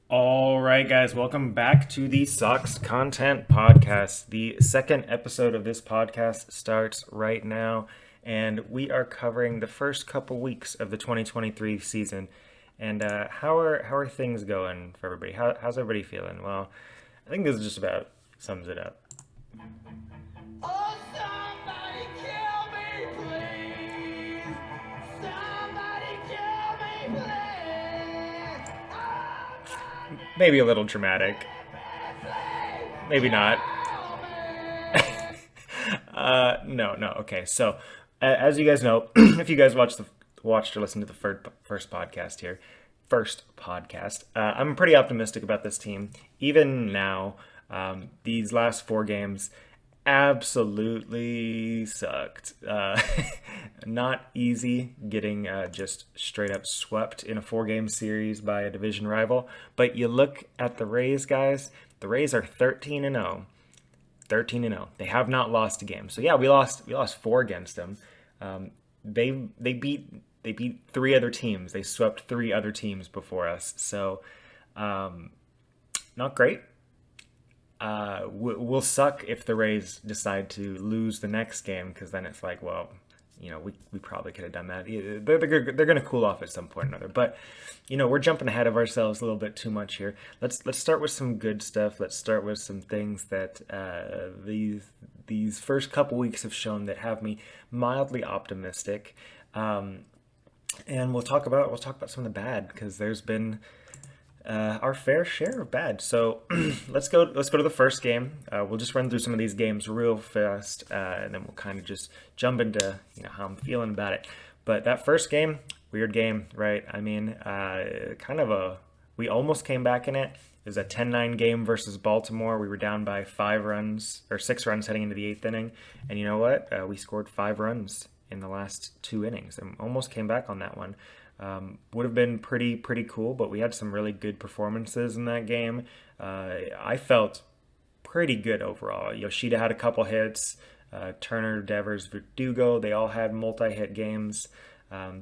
All right, guys, welcome back to the Sox Content Podcast. The second episode of this podcast starts right now, and we are covering the first couple weeks of the 2023 season. And how are things going for everybody? How's everybody feeling? Well, I think this just about sums it up. Oh, somebody kill me, please! Somebody kill me, please! Oh, my Maybe a little dramatic, please! maybe not. Kill me! No, no. Okay, so as you guys know, if you guys watched or listened to the first podcast here, first podcast, I'm pretty optimistic about this team. Even now, these last four games absolutely sucked. Not easy getting just straight up swept in a four-game series by a division rival. But you look at the Rays, guys. The Rays are 13-0. 13-0. They have not lost a game. So yeah, we lost four against them. They beat three other teams. They swept three other teams before us. So not great. We'll suck if the Rays decide to lose the next game because then it's like, well, we probably could have done that. They're going to cool off at some point or another. But we're jumping ahead of ourselves a little bit too much here. Let's start with some good stuff. Let's start with some things that these first couple weeks have shown that have me mildly optimistic. And we'll talk about some of the bad because there's been our fair share of bad. So let's go to the first game. We'll just run through some of these games real fast, and then we'll kind of just jump into how I'm feeling about it. But that first game, weird game, right? I mean, kind of a we almost came back in it. It was a 10-9 game versus Baltimore. We were down by 5 runs or 6 runs heading into the eighth inning, and you know what? We scored 5 runs in the last two innings and almost came back on that one. Would have been pretty cool, but we had some really good performances in that game. I felt pretty good overall. Yoshida had a couple hits. Turner, Devers, Verdugo, they all had multi-hit games.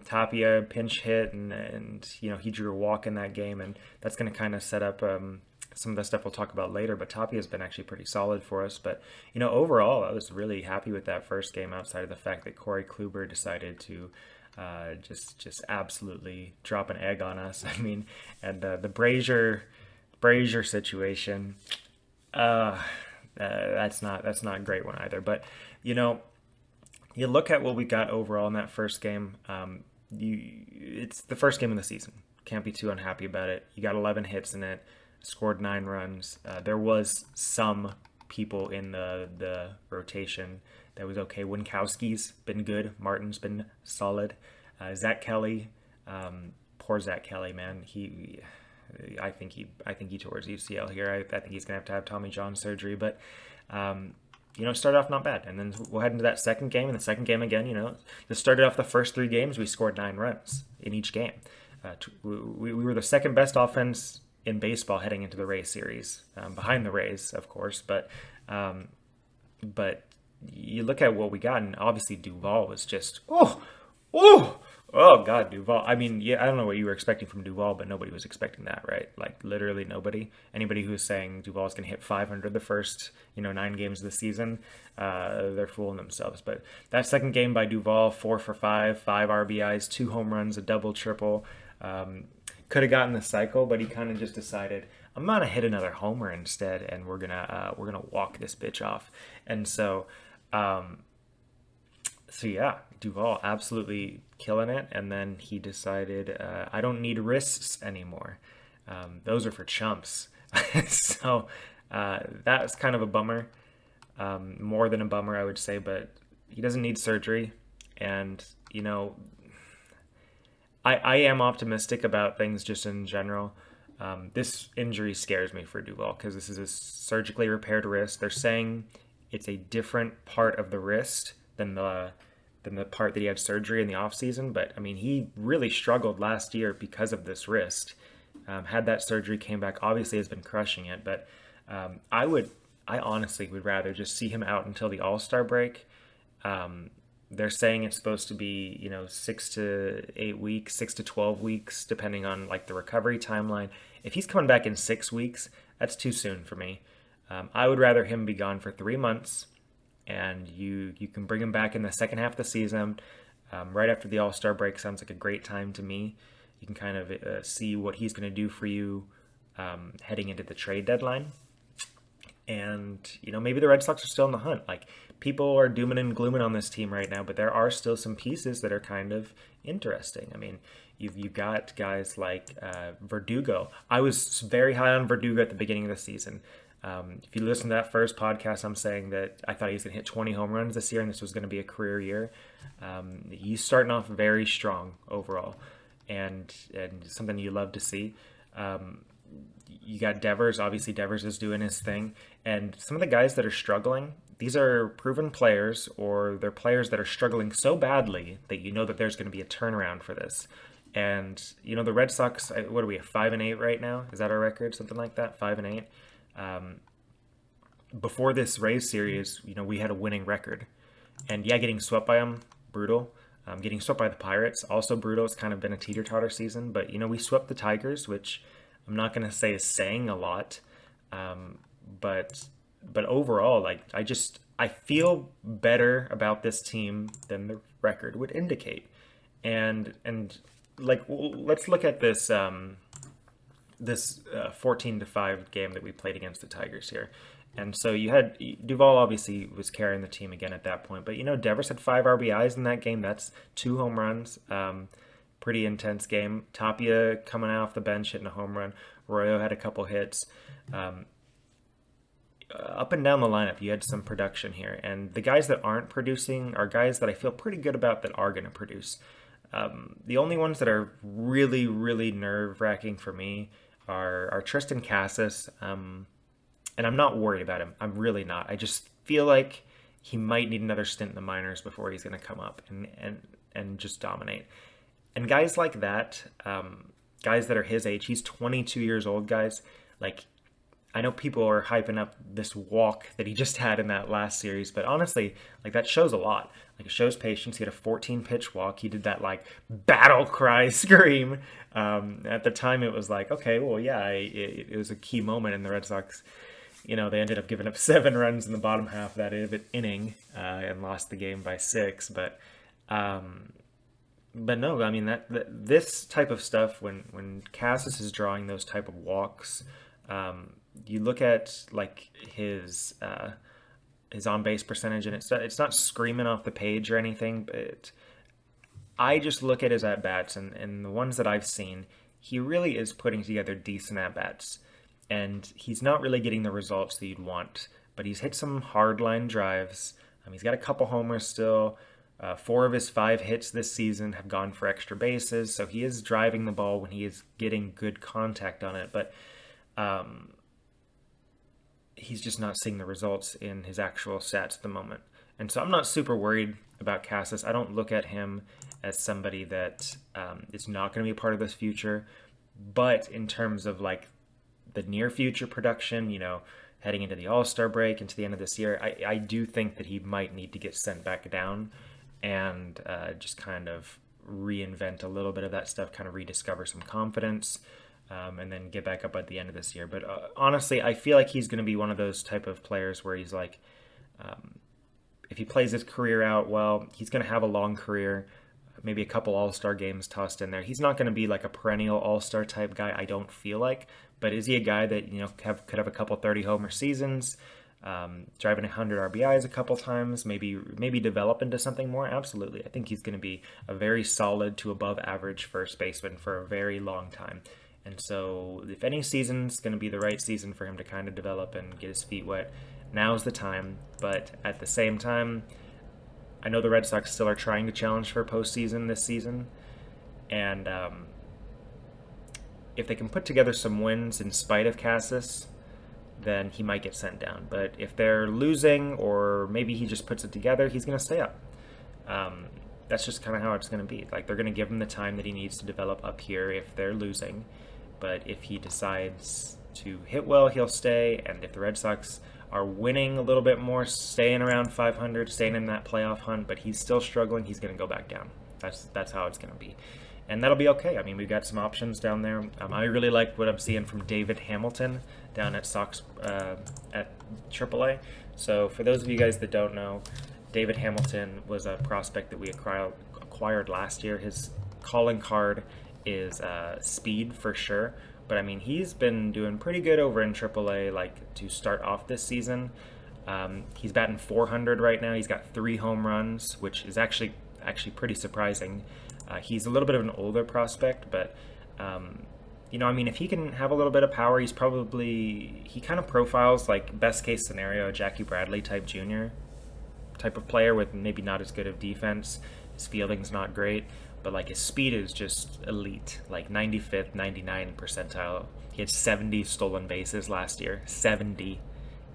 Tapia pinch hit, and he drew a walk in that game, and that's going to kind of set up some of the stuff we'll talk about later. But Tapia's been actually pretty solid for us. But overall, I was really happy with that first game. Outside of the fact that Corey Kluber decided to just absolutely drop an egg on us. I mean, and the Brazier situation, that's not a great one either. But you know, you look at what we got overall in that first game. It's the first game of the season. Can't be too unhappy about it. You got 11 hits in it, scored 9 runs. There was some people in the rotation that was okay. Winkowski's been good. Martin's been solid. Zach Kelly, poor Zach Kelly, man. I think he tore his UCL here. I think he's gonna have Tommy John surgery, but started off not bad, and then we'll head into that second game. And the second game again, just started off the first three games. We scored 9 runs in each game. We were the second best offense in baseball heading into the Rays series, behind the Rays, of course. But you look at what we got, and obviously Duvall was just oh, oh God, Duvall. I mean, yeah, I don't know what you were expecting from Duvall, but nobody was expecting that, right? Like literally nobody. Anybody who's saying Duvall's going to hit 500 the first 9 games of the season, they're fooling themselves. But that second game by Duvall, 4 for 5, 5 RBIs, 2 home runs, a double, triple. Could have gotten the cycle, but he kind of just decided I'm gonna hit another homer instead, and we're gonna walk this bitch off. And so yeah, Duvall absolutely killing it, and then he decided I don't need wrists anymore. Those are for chumps. So that was kind of a bummer, more than a bummer, I would say. But he doesn't need surgery, and I am optimistic about things just in general. This injury scares me for Duvall because this is a surgically repaired wrist. They're saying it's a different part of the wrist than the part that he had surgery in the off season. But I mean, he really struggled last year because of this wrist. Had that surgery, came back, obviously has been crushing it. But I honestly would rather just see him out until the All Star break. They're saying it's supposed to be, 6 to 8 weeks, 6 to 12 weeks, depending on like the recovery timeline. If he's coming back in 6 weeks, that's too soon for me. I would rather him be gone for 3 months, and you can bring him back in the second half of the season, right after the All-Star break. Sounds like a great time to me. You can kind of see what he's going to do for you heading into the trade deadline. And, maybe the Red Sox are still in the hunt. Like, people are dooming and glooming on this team right now, but there are still some pieces that are kind of interesting. I mean, you've got guys like Verdugo. I was very high on Verdugo at the beginning of the season. If you listen to that first podcast, I'm saying that I thought he was going to hit 20 home runs this year and this was going to be a career year. He's starting off very strong overall, and something you love to see. You got Devers. Obviously, Devers is doing his thing. And some of the guys that are struggling, these are proven players, or they're players that are struggling so badly that you know that there's going to be a turnaround for this. And, the Red Sox, what are we, 5-8 right now? Is that our record? Something like that, 5-8. Before this Rays series, we had a winning record. And yeah, getting swept by them, brutal. Getting swept by the Pirates, also brutal. It's kind of been a teeter-totter season. But, we swept the Tigers, which I'm not going to say is saying a lot. But overall, like, I feel better about this team than the record would indicate. And like, let's look at this 14-5 game that we played against the Tigers here. And so you had Duvall obviously was carrying the team again at that point, but Devers had 5 RBIs in that game. That's 2 home runs. Pretty intense game. Tapia coming off the bench hitting a home run. Royo had a couple hits. Up and down the lineup, you had some production here. And the guys that aren't producing are guys that I feel pretty good about that are going to produce. The only ones that are really, really nerve-wracking for me are Triston Casas. And I'm not worried about him. I'm really not. I just feel like he might need another stint in the minors before he's going to come up and just dominate. And guys like that, guys that are his age, he's 22 years old, guys. Like, I know people are hyping up this walk that he just had in that last series, but honestly, like, that shows a lot. Like, it shows patience. He had a 14-pitch walk. He did that, like, battle cry scream. At the time, it was like, okay, well, yeah, it was a key moment in the Red Sox. They ended up giving up 7 runs in the bottom half of that inning and lost the game by 6. But no, I mean, this type of stuff, when Casas is drawing those type of walks, you look at like his on base percentage, and it's not screaming off the page or anything, but I just look at his at bats, and the ones that I've seen, he really is putting together decent at bats, and he's not really getting the results that you'd want, but he's hit some hard line drives. He's got a couple homers still. 4 of his 5 hits this season have gone for extra bases, so he is driving the ball when he is getting good contact on it, but he's just not seeing the results in his actual stats at the moment. And so I'm not super worried about Casas. I don't look at him as somebody that is not going to be a part of this future, but in terms of like the near future production, heading into the All-Star break, into the end of this year, I do think that he might need to get sent back down and just kind of reinvent a little bit of that stuff, kind of rediscover some confidence, and then get back up at the end of this year. But honestly, I feel like he's going to be one of those type of players where he's like, if he plays his career out well, he's going to have a long career, maybe a couple All-Star games tossed in there. He's not going to be like a perennial All-Star type guy, I don't feel like. But is he a guy that could have a couple 30-homer seasons, driving 100 RBIs a couple times, maybe develop into something more? Absolutely. I think he's going to be a very solid to above average first baseman for a very long time. And so if any season's going to be the right season for him to kind of develop and get his feet wet, now's the time. But at the same time, I know the Red Sox still are trying to challenge for postseason this season. And if they can put together some wins in spite of Casas, then he might get sent down. But if they're losing, or maybe he just puts it together, he's going to stay up. That's just kind of how it's going to be. Like, they're going to give him the time that he needs to develop up here if they're losing. But if he decides to hit well, he'll stay. And if the Red Sox are winning a little bit more, staying around 500, staying in that playoff hunt, but he's still struggling, he's going to go back down. That's how it's going to be. And that'll be okay. I mean, we've got some options down there. I really like what I'm seeing from David Hamilton down at at AAA. So for those of you guys that don't know, David Hamilton was a prospect that we acquired last year. His calling card is speed for sure. But I mean, he's been doing pretty good over in AAA, like to start off this season. He's batting 400 right now. He's got 3 home runs, which is actually pretty surprising. He's a little bit of an older prospect, but you know, I mean, if he can have a little bit of power, he kind of profiles like best case scenario, a Jackie Bradley type junior type of player with maybe not as good of defense. His fielding's not great, but like his speed is just elite, like 95th, 99th percentile. He had 70 stolen bases last year, 70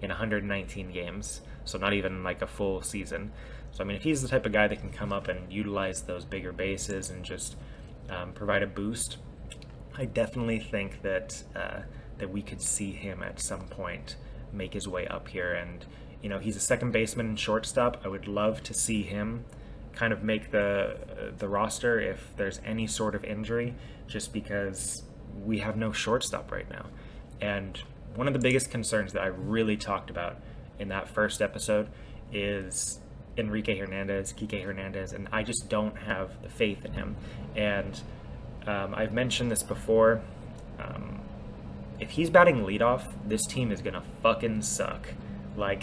in 119 games, so not even like a full season. So I mean, if he's the type of guy that can come up and utilize those bigger bases and just provide a boost, I definitely think that that we could see him at some point make his way up here. And you know, he's a second baseman and shortstop. I would love to see him kind of make the roster if there's any sort of injury, just because we have no shortstop right now. And one of the biggest concerns that I really talked about in that first episode is Enrique Hernandez, Kike Hernandez, and I just don't have the faith in him. And I've mentioned this before. If he's batting leadoff, this team is gonna fucking suck. Like,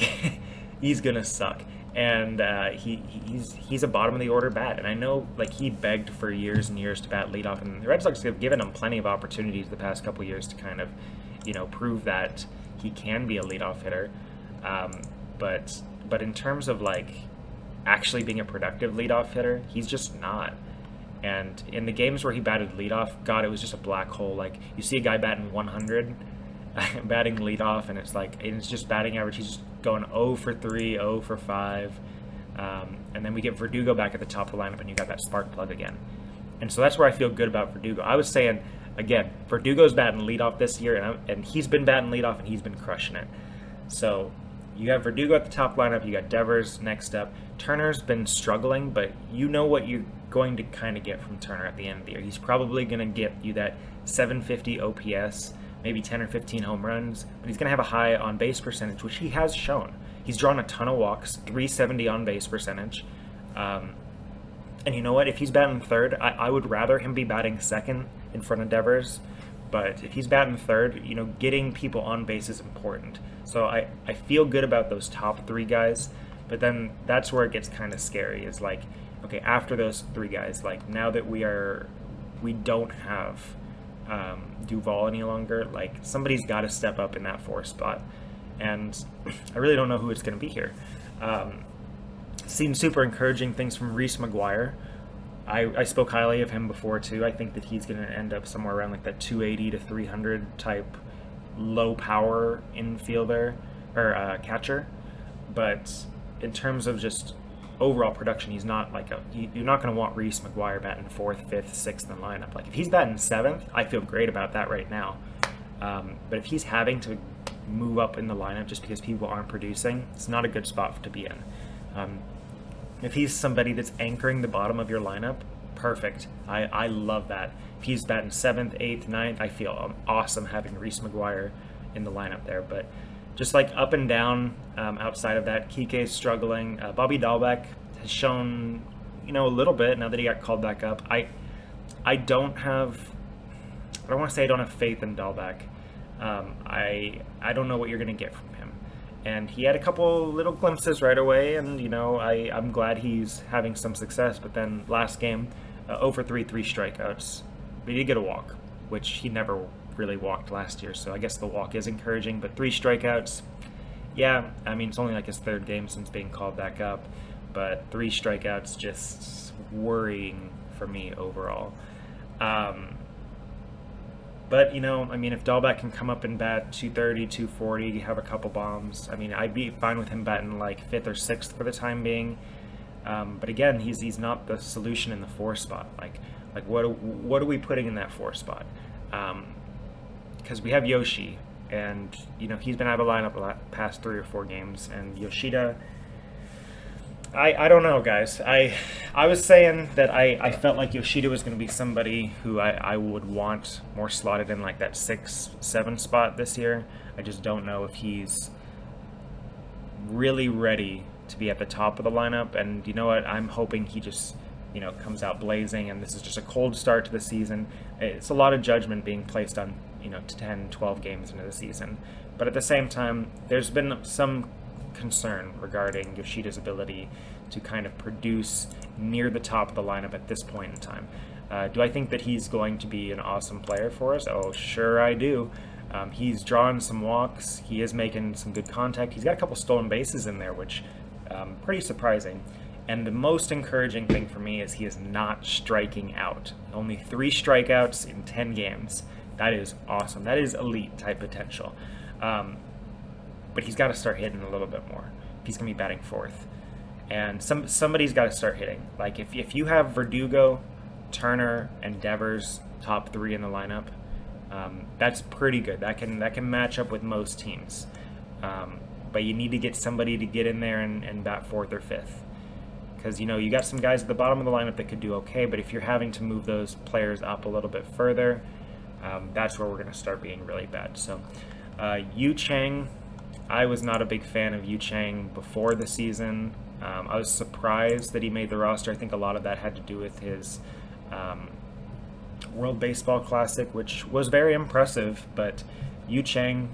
he's gonna suck. And he's a bottom of the order bat. And I know, like, he begged for years and years to bat leadoff, and the Red Sox have given him plenty of opportunities the past couple years to kind of, you know, prove that he can be a leadoff hitter. But in terms of like actually being a productive leadoff hitter, he's just not. And in the games where he batted leadoff, God, it was just a black hole. Like, you see a guy batting 100, batting leadoff, and it's just batting average. He's just going 0 for 3, 0 for 5. And then we get Verdugo back at the top of the lineup, and you got that spark plug again. And so that's where I feel good about Verdugo. I was saying, again, Verdugo's batting leadoff this year, and he's been batting leadoff, and he's been crushing it. So you have Verdugo at the top lineup. You got Devers next up. Turner's been struggling, but you know what you're going to kind of get from Turner at the end of the year. He's probably going to get you that 750 OPS, maybe 10 or 15 home runs, but he's going to have a high on-base percentage, which he has shown. He's drawn a ton of walks, 370 on-base percentage. And you know what? If he's batting third, I would rather him be batting second in front of Devers. But if he's batting third, you know, getting people on base is important. So I feel good about those top 3 guys. But then that's where it gets kind of scary, is like, okay, after those 3 guys, like, now that we don't have Duvall any longer, like, somebody's got to step up in that 4 spot. And I really don't know who it's going to be here. Seen super encouraging things from Reese McGuire. I spoke highly of him before too. I think that he's going to end up somewhere around like that 280 to 300 type low power infielder or catcher. But in terms of just overall production, he's not like you're not going to want Reese McGuire batting 4th, 5th, 6th in the lineup. Like, if he's batting 7th, I feel great about that right now. But if he's having to move up in the lineup just because people aren't producing, it's not a good spot to be in. If he's somebody that's anchoring the bottom of your lineup, perfect. I love that. If he's batting 7th, 8th, 9th, I feel awesome having Reese McGuire in the lineup there. But just like up and down, outside of that, Kike's struggling. Bobby Dahlbeck has shown, you know, a little bit now that he got called back up. I don't want to say I don't have faith in Dahlbeck. I don't know what you're going to get from him. And he had a couple little glimpses right away, and, you know, I'm glad he's having some success. But then last game, 0 for 3, 3 strikeouts. But he did get a walk, which he never really walked last year, so I guess the walk is encouraging. But 3 strikeouts, yeah, I mean, it's only like his 3rd game since being called back up, but 3 strikeouts, just worrying for me overall. But, you know, I mean, if Dahlbeck can come up and bat 230, 240, have a couple bombs, I mean, I'd be fine with him batting like 5th or 6th for the time being. But again, he's not the solution in the 4 spot. Like what are we putting in that 4 spot? Because we have Yoshi, And, he's been out of the lineup the past 3 or 4 games. And Yoshida, I don't know, guys. I was saying that I felt like Yoshida was going to be somebody who I would want more slotted in like that 6-7 spot this year. I just don't know if he's really ready to be at the top of the lineup. And you know what? I'm hoping he just, comes out blazing, and this is just a cold start to the season. It's a lot of judgment being placed on, 10, 12 games into the season. But at the same time, there's been some concern regarding Yoshida's ability to kind of produce near the top of the lineup at this point in time. Do I think that he's going to be an awesome player for us? Oh, sure I do. He's drawing some walks. He is making some good contact. He's got a couple stolen bases in there, which pretty surprising. And the most encouraging thing for me is he is not striking out. Only 3 strikeouts in 10 games. That is awesome. That is elite type potential. But he's got to start hitting a little bit more if he's going to be batting fourth. And somebody's got to start hitting. Like if you have Verdugo, Turner, and Devers top 3 in the lineup, that's pretty good. That can match up with most teams. But you need to get somebody to get in there and bat fourth or fifth. Because, you got some guys at the bottom of the lineup that could do okay, but if you're having to move those players up a little bit further, that's where we're going to start being really bad. So, Yu Chang, I was not a big fan of Yu Chang before the season. I was surprised that he made the roster. I think a lot of that had to do with his World Baseball Classic, which was very impressive, but Yu Chang,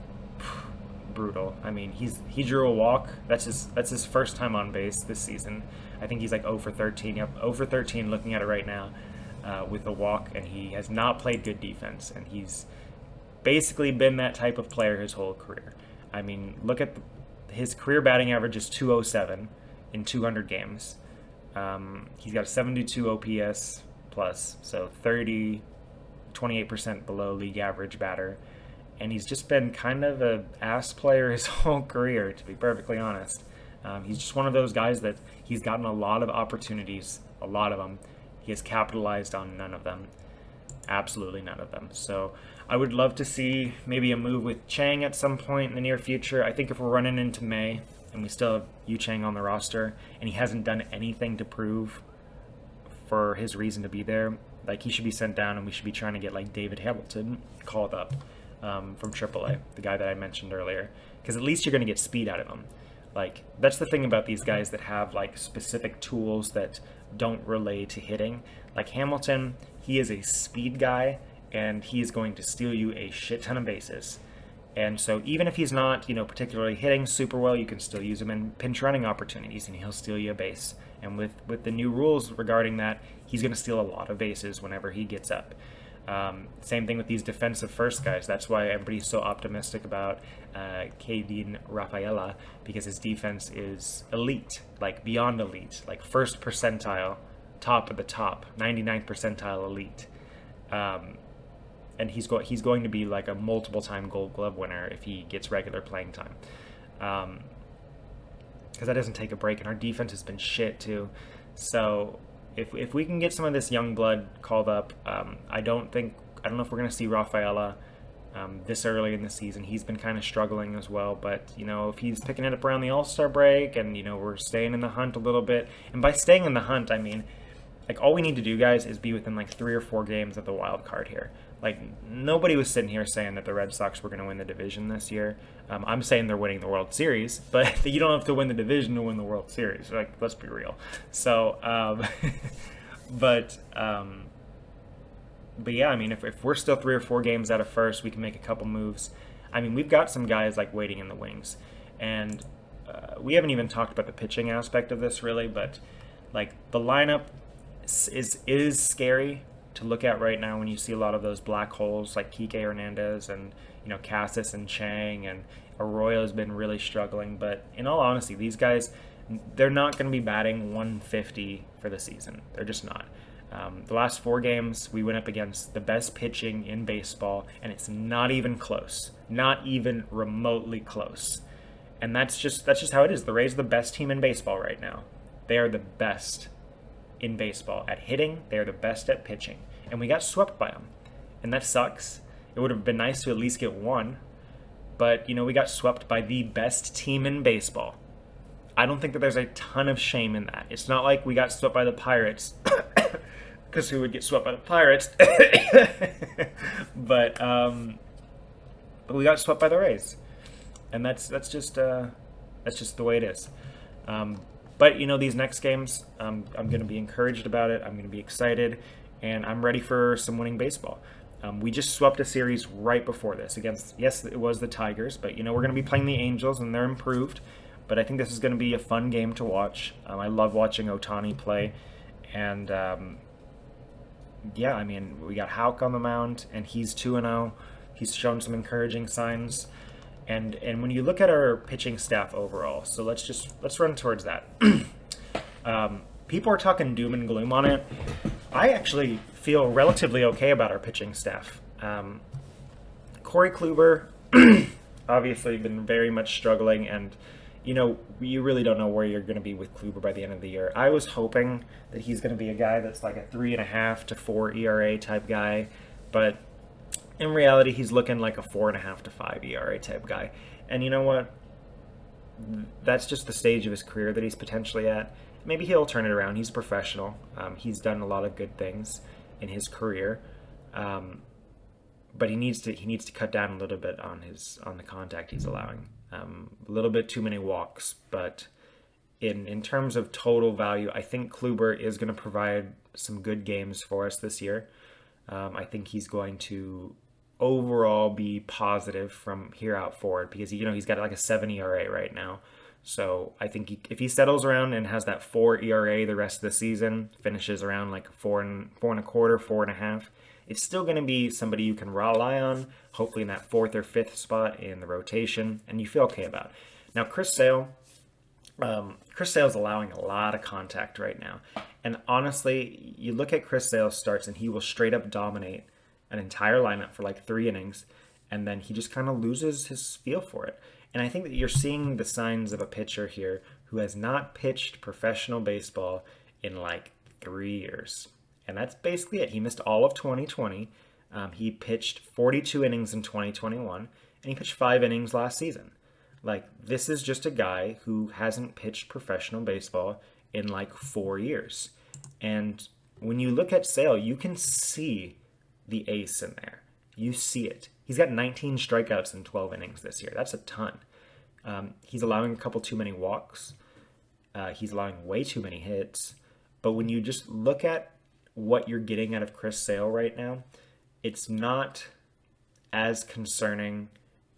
brutal. I mean, he drew a walk. That's his first time on base this season. I think he's like 0 for 13. Yep, 0 for 13 looking at it right now with a walk, and he has not played good defense, and he's basically been that type of player his whole career. I mean, look at his career batting average is 207 in 200 games. He's got a 72 OPS plus, so 28% below league average batter. And he's just been kind of an ass player his whole career, to be perfectly honest. He's just one of those guys that he's gotten a lot of opportunities, a lot of them. He has capitalized on none of them. Absolutely none of them. So I would love to see maybe a move with Chang at some point in the near future. I think if we're running into May and we still have Yu Chang on the roster and he hasn't done anything to prove for his reason to be there, like he should be sent down and we should be trying to get like David Hamilton called up from AAA, the guy that I mentioned earlier, because at least you're going to get speed out of him. Like, that's the thing about these guys that have like specific tools that don't relate to hitting. Like Hamilton, he is a speed guy and he is going to steal you a shit ton of bases. And so even if he's not, particularly hitting super well, you can still use him in pinch running opportunities and he'll steal you a base. And with the new rules regarding that, he's going to steal a lot of bases whenever he gets up. Same thing with these defensive first guys. That's why everybody's so optimistic about Keidin Rafaela, because his defense is elite, like beyond elite, like first percentile, top of the top, 99th percentile elite. And he's going to be like a multiple time Gold Glove winner if he gets regular playing time. Because that doesn't take a break, and our defense has been shit too. So if we can get some of this young blood called up, I don't know if we're going to see Rafaela this early in the season. He's been kind of struggling as well, but if he's picking it up around the All-Star break and we're staying in the hunt a little bit, and by staying in the hunt I mean like all we need to do, guys, is be within like 3 or 4 games of the wild card here. Like, nobody was sitting here saying that the Red Sox were going to win the division this year. I'm saying they're winning the World Series, but you don't have to win the division to win the World Series. Like, let's be real. So, but yeah, I mean, if we're still 3 or 4 games out of first, we can make a couple moves. I mean, we've got some guys like waiting in the wings, and we haven't even talked about the pitching aspect of this really, but like the lineup is scary to look at right now when you see a lot of those black holes like Kike Hernandez and Cassis and Chang, and Arroyo's been really struggling. But in all honesty, these guys, they're not going to be batting 150 for the season. They're just not. The last 4 games we went up against the best pitching in baseball, and it's not even close, not even remotely close. And that's just how it is. The Rays are the best team in baseball right now. They are the best in baseball at hitting. They are the best at pitching, and we got swept by them, and that sucks. It would have been nice to at least get one, But, we got swept by the best team in baseball. I don't think that there's a ton of shame in that. It's not like we got swept by the Pirates, because who would get swept by the Pirates? But we got swept by the Rays, and that's just the way it is. But these next games, I'm going to be encouraged about it. I'm going to be excited, and I'm ready for some winning baseball. We just swept a series right before this against, yes, it was the Tigers, but we're going to be playing the Angels, and they're improved. But I think this is going to be a fun game to watch. I love watching Ohtani play, and yeah, I mean, we got Houck on the mound, and he's 2-0. He's shown some encouraging signs. And when you look at our pitching staff overall, so let's run towards that. People are talking doom and gloom on it. I actually feel relatively okay about our pitching staff. Corey Kluber, obviously been very much struggling, and you really don't know where you're going to be with Kluber by the end of the year. I was hoping that he's going to be a guy that's like a 3.5 to 4 ERA type guy, but in reality, he's looking like a 4.5 to 5 ERA type guy. And you know what? That's just the stage of his career that he's potentially at. Maybe he'll turn it around. He's a professional. He's done a lot of good things in his career, but he needs to cut down a little bit on the contact he's allowing. A little bit too many walks, but in terms of total value, I think Kluber is going to provide some good games for us this year. I think he's going to overall be positive from here out forward, because he's got like a 7 ERA right now. So I think if he settles around and has that 4 ERA the rest of the season, finishes around like 4.25, 4.5, it's still going to be somebody you can rely on, hopefully in that 4th or 5th spot in the rotation, and you feel okay about. Now, Chris Sale is allowing a lot of contact right now. And honestly, you look at Chris Sale's starts, and he will straight up dominate an entire lineup for like 3 innings, and then he just kind of loses his feel for it. And I think that you're seeing the signs of a pitcher here who has not pitched professional baseball in like 3 years. And that's basically it. He missed all of 2020. He pitched 42 innings in 2021, and he pitched 5 innings last season. Like, this is just a guy who hasn't pitched professional baseball in like 4 years. And when you look at Sale, you can see the ace in there. You see it. He's got 19 strikeouts in 12 innings this year. That's a ton. He's allowing a couple too many walks. He's allowing way too many hits. But when you just look at what you're getting out of Chris Sale right now, it's not as concerning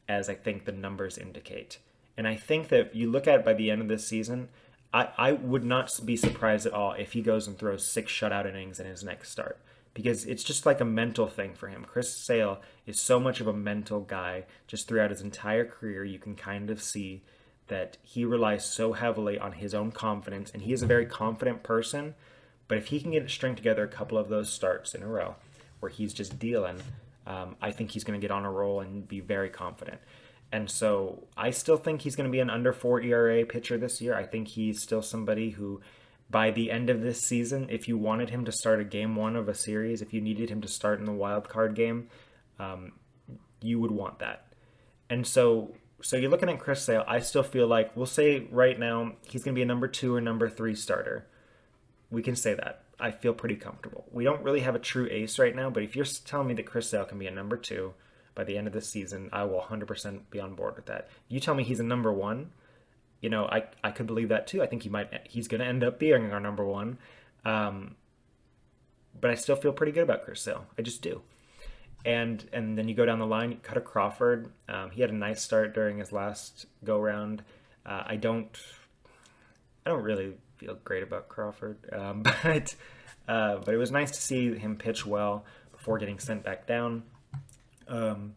as I think the numbers indicate. And I think that you look at it by the end of this season, I would not be surprised at all if he goes and throws 6 shutout innings in his next start, because it's just like a mental thing for him. Chris Sale is so much of a mental guy. Just throughout his entire career, you can kind of see that he relies so heavily on his own confidence, and he is a very confident person. But if he can string together a couple of those starts in a row where he's just dealing, I think he's going to get on a roll and be very confident. And so I still think he's going to be an under 4 ERA pitcher this year. I think he's still somebody who, by the end of this season, if you wanted him to start a game 1 of a series, if you needed him to start in the wild card game, you would want that. And so you're looking at Chris Sale. I still feel like, we'll say right now, he's going to be a number 2 or number 3 starter. We can say that. I feel pretty comfortable. We don't really have a true ace right now, but if you're telling me that Chris Sale can be a number 2 by the end of this season, I will 100% be on board with that. You tell me he's a number 1, I could believe that too. I think he's going to end up being our number 1. But I still feel pretty good about Chris Sale. I just do. And then you go down the line, Cutter Crawford. He had a nice start during his last go-round. I don't really feel great about Crawford, but it was nice to see him pitch well before getting sent back down. And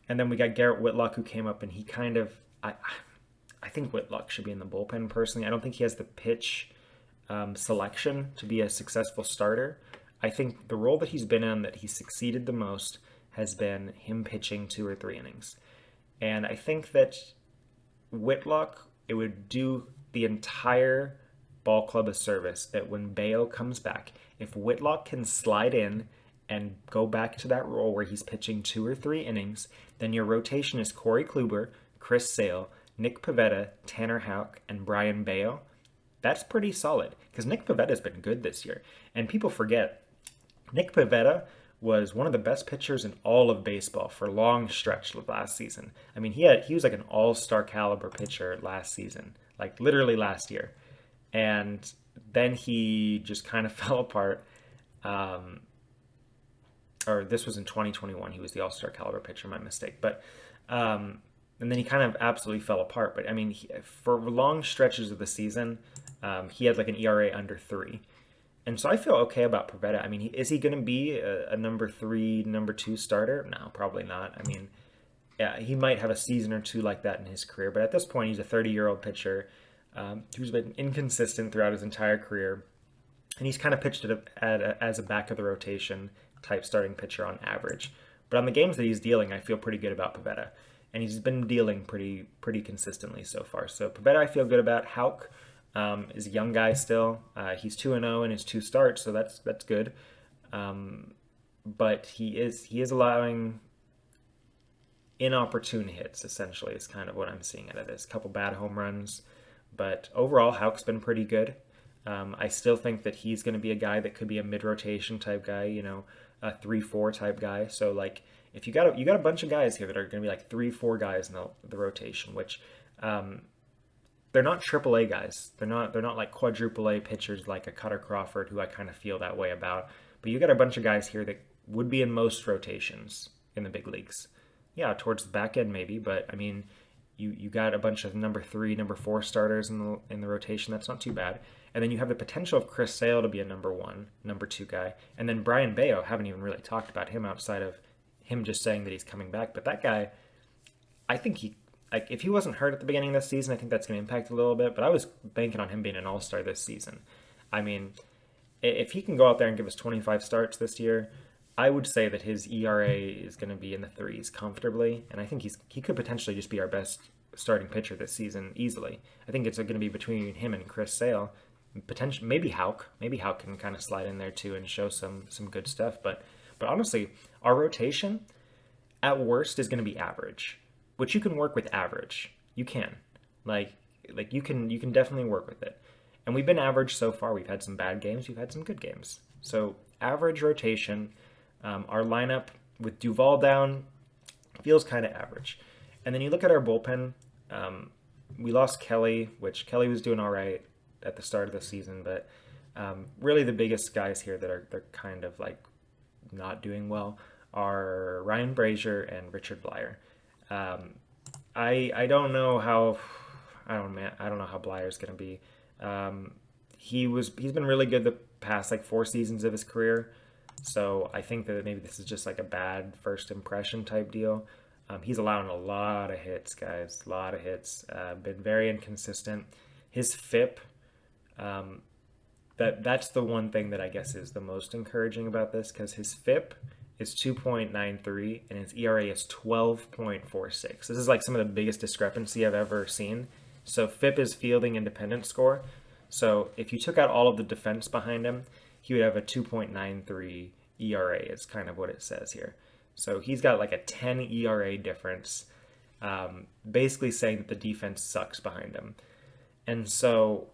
then we got Garrett Whitlock, who came up, and he kind of, I think Whitlock should be in the bullpen personally. I don't think he has the pitch selection to be a successful starter. I think the role that he's been in that he's succeeded the most has been him pitching 2 or 3 innings. And I think that Whitlock, it would do the entire ball club a service that when Bayo comes back, if Whitlock can slide in and go back to that role where he's pitching 2 or 3 innings, then your rotation is Corey Kluber, Chris Sale, Nick Pivetta, Tanner Houck, and Brian Bayo. That's pretty solid because Nick Pavetta's been good this year. And people forget, Nick Pivetta was one of the best pitchers in all of baseball for a long stretch of last season. I mean, he was like an all-star caliber pitcher last season, like literally last year. And then he just kind of fell apart. Or this was in 2021. He was the all-star caliber pitcher, my mistake. But and then he kind of absolutely fell apart. But I mean, for long stretches of the season, he had like an ERA under 3. And so I feel okay about Pivetta. I mean, is he going to be a number 3, number 2 starter? No, probably not. I mean, yeah, he might have a season or two like that in his career. But at this point, he's a 30-year-old pitcher who's been inconsistent throughout his entire career. And he's kind of pitched as a back of the rotation type starting pitcher on average. But on the games that he's dealing, I feel pretty good about Pivetta. And he's been dealing pretty consistently so far. So Pivetta I feel good about. Houck is a young guy still. He's 2-0 in his 2 starts, so that's good. But he is allowing inopportune hits, essentially, is kind of what I'm seeing out of this. A couple bad home runs. But overall, Houck's been pretty good. I still think that he's going to be a guy that could be a mid-rotation type guy, a 3-4 type guy. So like if you got a bunch of guys here that are going to be like 3-4 guys in the rotation, which they're not AAA guys. They're not like quadruple A pitchers like a Cutter Crawford, who I kind of feel that way about. But you got a bunch of guys here that would be in most rotations in the big leagues. Yeah, towards the back end maybe, but I mean, you got a bunch of number 3, number 4 starters in the rotation. That's not too bad. And then you have the potential of Chris Sale to be a number 1, number 2 guy. And then Brian Bayo, haven't even really talked about him outside of him just saying that he's coming back. But that guy, I think if he wasn't hurt at the beginning of this season, I think that's going to impact a little bit. But I was banking on him being an all-star this season. I mean, if he can go out there and give us 25 starts this year, I would say that his ERA is going to be in the 3s comfortably. And I think he could potentially just be our best starting pitcher this season easily. I think it's going to be between him and Chris Sale. Potentially, maybe Houck can kind of slide in there too and show some good stuff. But honestly, our rotation at worst is going to be average, which you can work with average. You can, like you can definitely work with it. And we've been average so far. We've had some bad games. We've had some good games. So average rotation. Our lineup with Duvall down feels kind of average. And then you look at our bullpen. We lost Kelly, which Kelly was doing all right at the start of the season, but really the biggest guys here that they're kind of like not doing well are Ryan Brazier and Richard Blyer. I don't know how Blyer's gonna be. He's been really good the past like 4 seasons of his career, so I think that maybe this is just like a bad first impression type deal. He's allowing a lot of hits, guys, a lot of hits. Been very inconsistent. His FIP. That's the one thing that I guess is the most encouraging about this, because his FIP is 2.93 and his ERA is 12.46. This is like some of the biggest discrepancy I've ever seen. So FIP is fielding independent score. So if you took out all of the defense behind him, he would have a 2.93 ERA is kind of what it says here. So he's got like a 10 ERA difference, basically saying that the defense sucks behind him. And so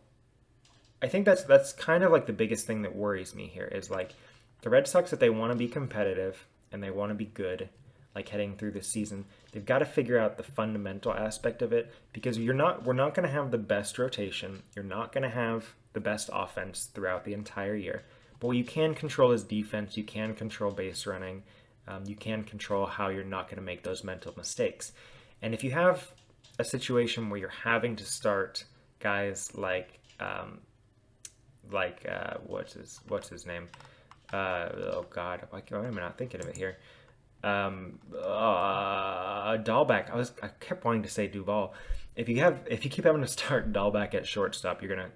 I think that's kind of like the biggest thing that worries me here is like the Red Sox, if they want to be competitive and they want to be good, like heading through this season, they've got to figure out the fundamental aspect of it, because we're not going to have the best rotation. You're not going to have the best offense throughout the entire year. But what you can control is defense. You can control base running. You can control how you're not going to make those mental mistakes. And if you have a situation where you're having to start guys like what's his name? Oh God, why am I not thinking of it here? Dahlback. I kept wanting to say Duvall. If you keep having to start Dahlback at shortstop, you're gonna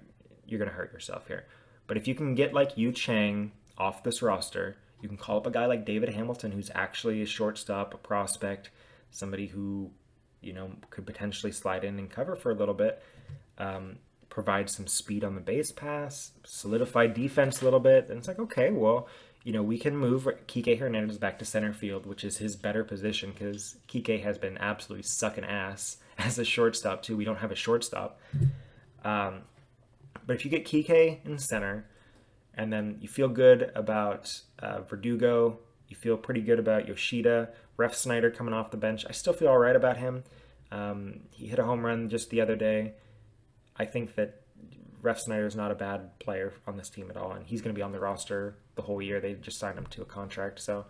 hurt yourself here. But if you can get like Yu Chang off this roster, you can call up a guy like David Hamilton, who's actually a shortstop, a prospect, somebody who could potentially slide in and cover for a little bit. Provide some speed on the base pass, solidify defense a little bit, and it's like, okay, well, we can move Kike Hernandez back to center field, which is his better position because Kike has been absolutely sucking ass as a shortstop too. We don't have a shortstop. But if you get Kike in center, and then you feel good about Verdugo, you feel pretty good about Yoshida, Ref Snyder coming off the bench. I still feel all right about him. He hit a home run just the other day. I think that Ref Snyder is not a bad player on this team at all, and he's going to be on the roster the whole year. They just signed him to a contract. So,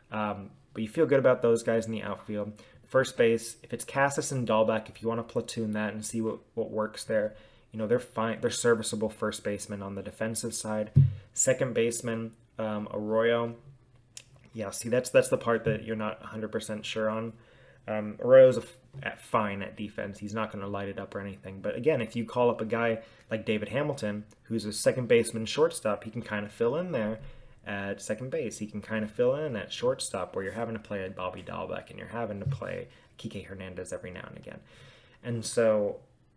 but you feel good about those guys in the outfield. First base, if it's Casas and Dahlbeck, if you want to platoon that and see what works there, they're fine. They're serviceable first basemen on the defensive side. Second baseman, Arroyo. Yeah, see, that's the part that you're not 100% sure on. Arroyo's fine at defense. He's not going to light it up or anything. But again, if you call up a guy like David Hamilton, who's a second baseman shortstop, he can kind of fill in there at second base. He can kind of fill in at shortstop where you're having to play a Bobby Dahlbeck and you're having to play Kike Hernandez every now and again.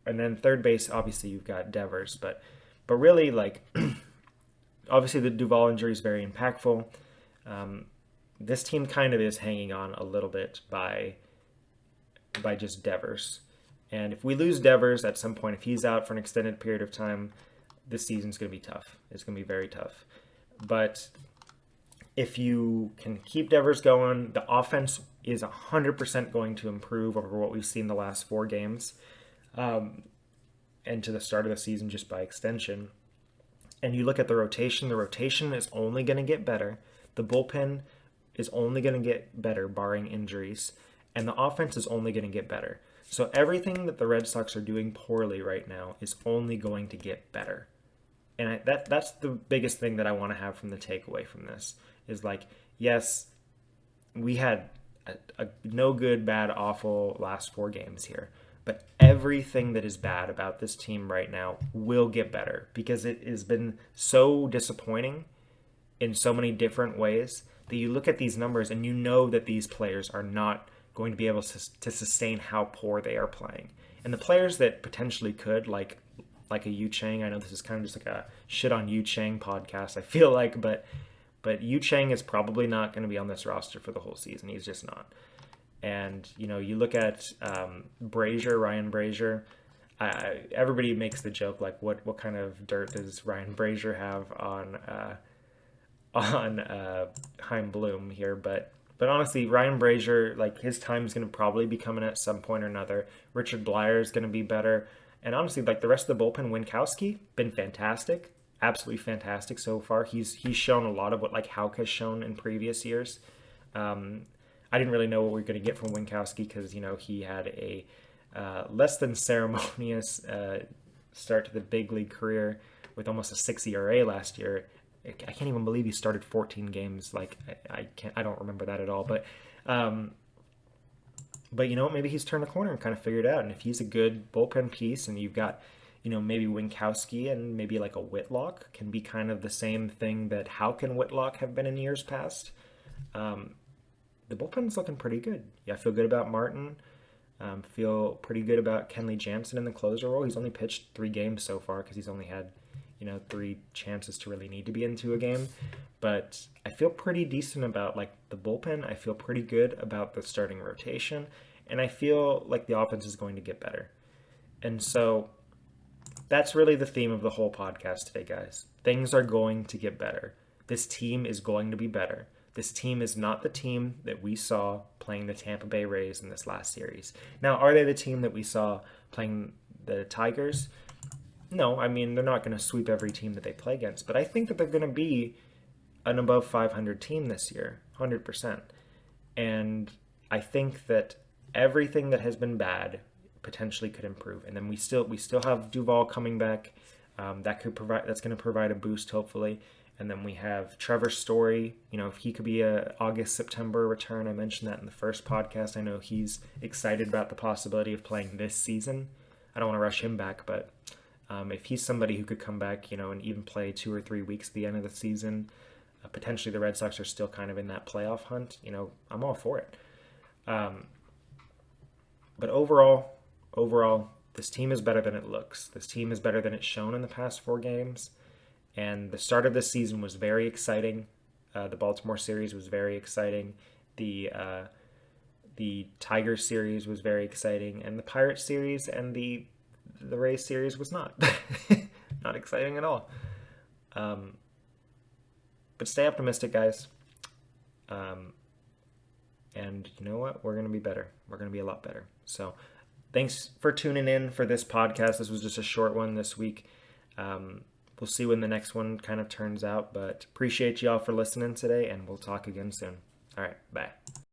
And then third base, obviously you've got Devers. But really, like, obviously the Duvall injury is very impactful. This team kind of is hanging on a little bit by just Devers. And if we lose Devers at some point, if he's out for an extended period of time, this season's going to be tough. It's going to be very tough. But if you can keep Devers going, the offense is 100% going to improve over what we've seen the last 4 games and to the start of the season just by extension. And you look at the rotation is only going to get better. The bullpen is only going to get better, barring injuries. And the offense is only going to get better. So everything that the Red Sox are doing poorly right now is only going to get better. And that's the biggest thing that I want to have from the takeaway from this is like, yes, we had a no good, bad, awful last 4 games here. But everything that is bad about this team right now will get better because it has been so disappointing in so many different ways that you look at these numbers and you know that these players are not going to be able to sustain how poor they are playing. And the players that potentially could, like a Yu Chang, I know this is kind of just like a shit on Yu Chang podcast, I feel like, but Yu Chang is probably not going to be on this roster for the whole season. He's just not. And, you look at Ryan Brazier, everybody makes the joke, like, what kind of dirt does Ryan Brazier have on Chaim Bloom here, but honestly, Ryan Brazier, like, his time is going to probably be coming at some point or another. Richard Blyer is going to be better. And honestly, like, the rest of the bullpen, Winkowski, been fantastic. Absolutely fantastic so far. He's shown a lot of what, like, Houck has shown in previous years. I didn't really know what we were going to get from Winkowski because, he had a less than ceremonious start to the big league career with almost a 6 ERA last year. I can't even believe he started 14 games. Like, I don't remember that at all. But maybe he's turned the corner and kind of figured it out. And if he's a good bullpen piece, and you've got, maybe Winkowski and maybe like a Whitlock can be kind of the same thing that Houck and Whitlock have been in years past. The bullpen's looking pretty good. Yeah, I feel good about Martin. Feel pretty good about Kenley Jansen in the closer role. He's only pitched 3 games so far because he's only had 3 chances to really need to be into a game. But I feel pretty decent about, like, the bullpen. I feel pretty good about the starting rotation. And I feel like the offense is going to get better. And so that's really the theme of the whole podcast today, guys. Things are going to get better. This team is going to be better. This team is not the team that we saw playing the Tampa Bay Rays in this last series. Now, are they the team that we saw playing the Tigers? No, I mean, they're not going to sweep every team that they play against, but I think that they're going to be an above 500 team this year, 100%. And I think that everything that has been bad potentially could improve. And then we still have Duvall coming back. That's going to provide a boost, hopefully. And then we have Trevor Story. If he could be a August-September return, I mentioned that in the first podcast. I know he's excited about the possibility of playing this season. I don't want to rush him back, but if he's somebody who could come back, and even play 2 or 3 weeks at the end of the season, potentially the Red Sox are still kind of in that playoff hunt. I'm all for it. But overall, this team is better than it looks. This team is better than it's shown in the past 4 games. And the start of this season was very exciting. The Baltimore series was very exciting. The Tigers series was very exciting, and the Pirates series and the Rays series was not not exciting at all. But stay optimistic, guys. And you know what? We're going to be better. We're going to be a lot better. So thanks for tuning in for this podcast. This was just a short one this week. We'll see when the next one kind of turns out, but appreciate y'all for listening today, and we'll talk again soon. All right, bye.